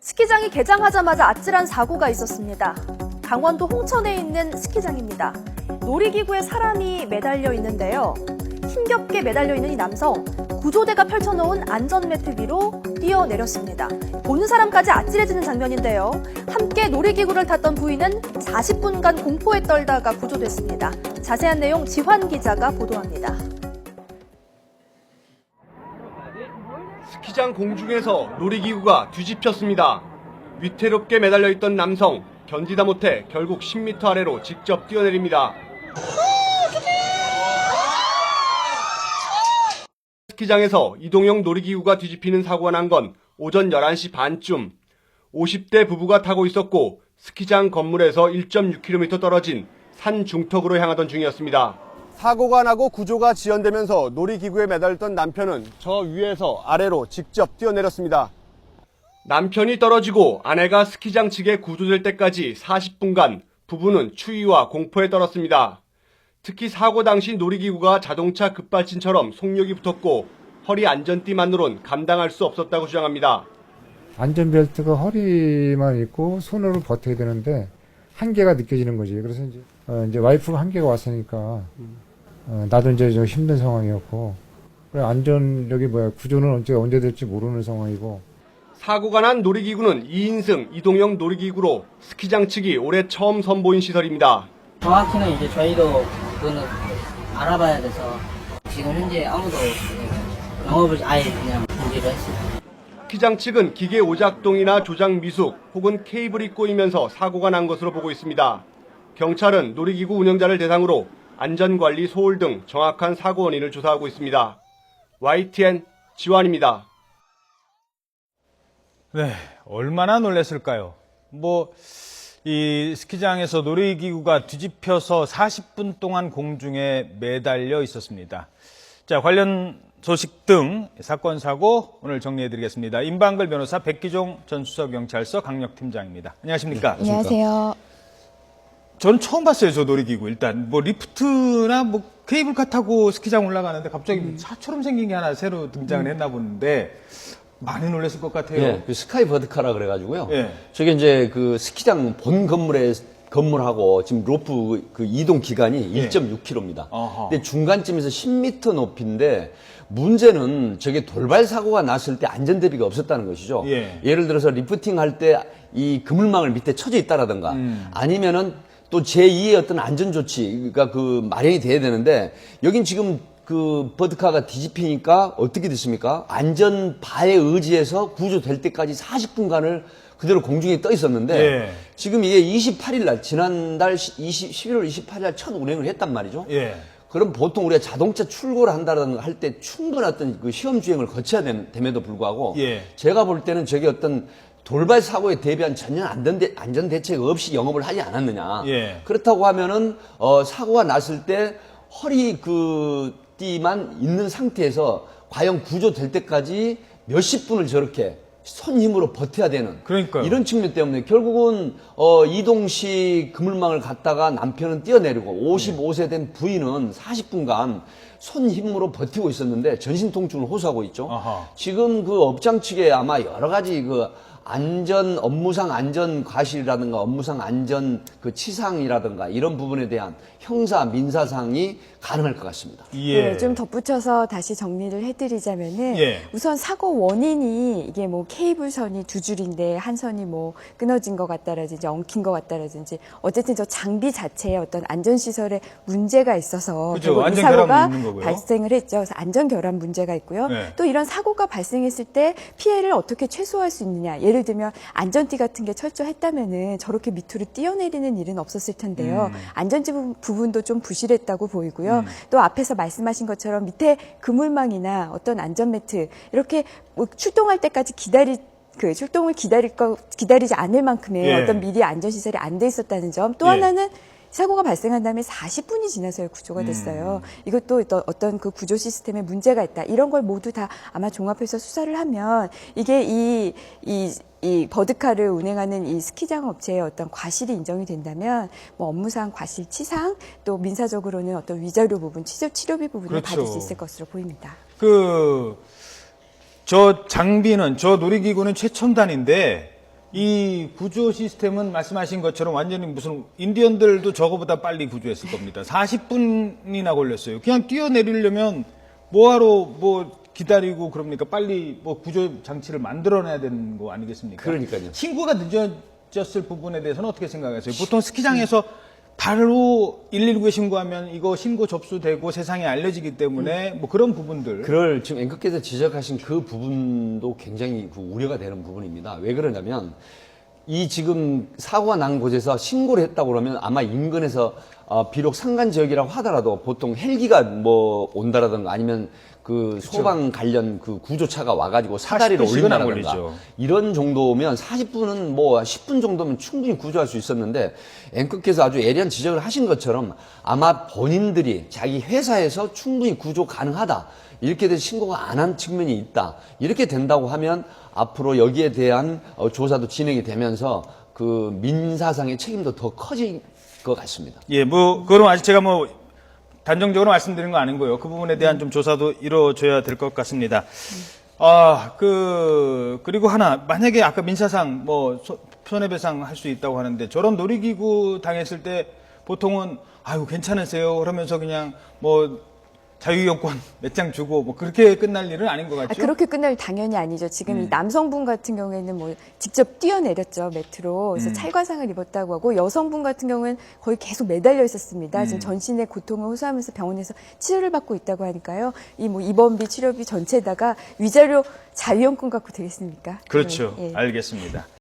스키장이 개장하자마자 아찔한 사고가 있었습니다. 강원도 홍천에 있는 스키장입니다. 놀이기구에 사람이 매달려 있는데요. 힘겹게 매달려 있는 이 남성, 구조대가 펼쳐놓은 안전매트 위로 뛰어내렸습니다. 보는 사람까지 아찔해지는 장면인데요. 함께 놀이기구를 탔던 부인은 40분간 공포에 떨다가 구조됐습니다. 자세한 내용 지환 기자가 보도합니다. 스키장 공중에서 놀이기구가 뒤집혔습니다. 위태롭게 매달려 있던 남성, 견디다 못해 결국 10m 아래로 직접 뛰어내립니다. 스키장에서 이동형 놀이기구가 뒤집히는 사고가 난 건 오전 11시 반쯤. 50대 부부가 타고 있었고 스키장 건물에서 1.6km 떨어진 산 중턱으로 향하던 중이었습니다. 사고가 나고 구조가 지연되면서 놀이기구에 매달렸던 남편은 저 위에서 아래로 직접 뛰어내렸습니다. 남편이 떨어지고 아내가 스키장 측에 구조될 때까지 40분간 부부는 추위와 공포에 떨었습니다. 특히 사고 당시 놀이기구가 자동차 급발진처럼 속력이 붙었고 허리 안전띠만으론 감당할 수 없었다고 주장합니다. 안전벨트가 허리만 있고 손으로 버텨야 되는데 한계가 느껴지는 거지. 그래서 이제 와이프가 한계가 왔으니까 나도 이제 좀 힘든 상황이었고, 그래 안전력이 구조는 언제 될지 모르는 상황이고. 사고가 난 놀이기구는 2인승 이동형 놀이기구로 스키장 측이 올해 처음 선보인 시설입니다. 정확히는 이제 저희도 그거는 알아봐야 돼서 지금 현재 아무도 영업을 아예 그냥 중지를 했습니다. 스키장 측은 기계 오작동이나 조작 미숙 혹은 케이블이 꼬이면서 사고가 난 것으로 보고 있습니다. 경찰은 놀이기구 운영자를 대상으로 안전관리 소홀 등 정확한 사고 원인을 조사하고 있습니다. YTN 지환입니다. 네, 얼마나 놀랐을까요? 이 스키장에서 놀이기구가 뒤집혀서 40분 동안 공중에 매달려 있었습니다. 자, 관련 소식 등 사건 사고 오늘 정리해드리겠습니다. 임방글 변호사, 백기종 전 수서경찰서 강력팀장입니다. 안녕하십니까? 네, 안녕하세요. 전 처음 봤어요, 저 놀이기구. 일단 리프트나 케이블카 타고 스키장 올라가는데 갑자기 차처럼 생긴 게 하나 새로 등장을 했나 보는데 많이 놀랐을 것 같아요. 예, 그 스카이 버드카라 그래가지고요. 예. 저게 이제 그 스키장 본 건물하고 지금 로프 그 이동 기간이 예. 1.6km입니다. 어허. 근데 중간쯤에서 10m 높이인데 문제는 저게 돌발 사고가 났을 때 안전 대비가 없었다는 것이죠. 예. 예를 들어서 리프팅 할 때 이 그물망을 밑에 쳐져 있다라든가 아니면은 또 제2의 어떤 안전 조치가 그 마련이 돼야 되는데 여긴 지금 그 버드카가 뒤집히니까 어떻게 됐습니까? 안전바에 의지해서 구조될 때까지 40분간을 그대로 공중에 떠 있었는데 예. 지금 이게 28일 날 지난달 11월 28일 날 첫 운행을 했단 말이죠. 예. 그럼 보통 우리가 자동차 출고를 한다든가 할 때 충분한 그 시험 주행을 거쳐야 됨에도 불구하고 예. 제가 볼 때는 저게 어떤 돌발 사고에 대비한 전혀 안전 대책 없이 영업을 하지 않았느냐. 예. 그렇다고 하면은 사고가 났을 때 허리 띠만 있는 상태에서 과연 구조될 때까지 몇십 분을 저렇게 손 힘으로 버텨야 되는 그러니까요. 이런 측면 때문에 결국은 이동식 그물망을 갖다가 남편은 뛰어내리고 55세 된 부인은 40분간 손 힘으로 버티고 있었는데 전신 통증을 호소하고 있죠. 아하. 지금 그 업장 측에 아마 여러 가지 그 업무상 안전 과실이라든가 업무상 안전 그 치상이라든가 이런 부분에 대한 형사 민사상이 가능할 것 같습니다. 예. 네, 좀 덧붙여서 다시 정리를 해드리자면은 예. 우선 사고 원인이 이게 케이블선이 두 줄인데 한 선이 끊어진 것 같다라든지 엉킨 것 같다라든지 어쨌든 저 장비 자체에 어떤 안전시설에 문제가 있어서 그죠. 결국 이 안전 결함이 사고가 있는 거고요. 발생을 했죠. 그래서 안전 결함 문제가 있고요. 네. 또 이런 사고가 발생했을 때 피해를 어떻게 최소화할 수 있느냐. 예를 들면 안전띠 같은 게 철저했다면은 저렇게 밑으로 뛰어내리는 일은 없었을 텐데요. 안전지 부분도 좀 부실했다고 보이고요. 또 앞에서 말씀하신 것처럼 밑에 그물망이나 어떤 안전매트 이렇게 출동할 때까지 출동을 기다리지 않을 만큼의 예. 어떤 미리 안전시설이 안 돼 있었다는 점. 또 예. 하나는 사고가 발생한 다음에 40분이 지나서야 구조가 됐어요. 이것도 어떤 그 구조 시스템에 문제가 있다. 이런 걸 모두 다 아마 종합해서 수사를 하면 이게 이 버드카를 운행하는 이 스키장 업체의 어떤 과실이 인정이 된다면 업무상 과실치상 또 민사적으로는 어떤 위자료 부분, 치료비 부분을 그렇죠. 받을 수 있을 것으로 보입니다. 저 장비는, 저 놀이기구는 최첨단인데 이 구조 시스템은 말씀하신 것처럼 완전히 무슨 인디언들도 저거보다 빨리 구조했을 겁니다. 40분이나 걸렸어요. 그냥 뛰어내리려면 뭐하러 뭐 기다리고 그럽니까? 빨리 뭐 구조 장치를 만들어내야 되는 거 아니겠습니까? 그러니까요. 신고가 늦어졌을 부분에 대해서는 어떻게 생각하세요? 보통 스키장에서 바로 119에 신고하면 이거 신고 접수되고 세상에 알려지기 때문에 뭐 그런 부분들. 그걸 지금 앵커께서 지적하신 그 부분도 굉장히 그 우려가 되는 부분입니다. 왜 그러냐면 이 지금 사고가 난 곳에서 신고를 했다고 그러면 아마 인근에서 비록 산간 지역이라고 하더라도 보통 헬기가 뭐 온다라든가 아니면 그 소방 관련 그 구조차가 와가지고 사다리를 40분 씩은 안 올린다라든가 걸리죠. 이런 정도면 40분은 뭐 10분 정도면 충분히 구조할 수 있었는데 앵커께서 아주 예리한 지적을 하신 것처럼 아마 본인들이 자기 회사에서 충분히 구조 가능하다 이렇게 돼서 신고가 안 한 측면이 있다 이렇게 된다고 하면 앞으로 여기에 대한 조사도 진행이 되면서 그 민사상의 책임도 더 커질 것 같습니다. 예, 뭐 그건 아직 제가 뭐 단정적으로 말씀드리는 거 아닌 거예요. 그 부분에 대한 좀 조사도 이루어져야 될 것 같습니다. 그리고 하나, 만약에 아까 민사상 뭐 손해배상 할 수 있다고 하는데 저런 놀이기구 당했을 때 보통은 아유, 괜찮으세요? 그러면서 그냥 뭐 자유이용권 몇 장 주고 뭐 그렇게 끝날 일은 아닌 것 같죠? 그렇게 끝날 당연히 아니죠. 지금 이 남성분 같은 경우에는 뭐 직접 뛰어내렸죠, 매트로. 그래서 찰과상을 입었다고 하고 여성분 같은 경우는 거의 계속 매달려 있었습니다. 지금 전신의 고통을 호소하면서 병원에서 치료를 받고 있다고 하니까요. 이 뭐 입원비, 치료비 전체에다가 위자료 자유이용권 갖고 되겠습니까? 그렇죠. 예. 알겠습니다.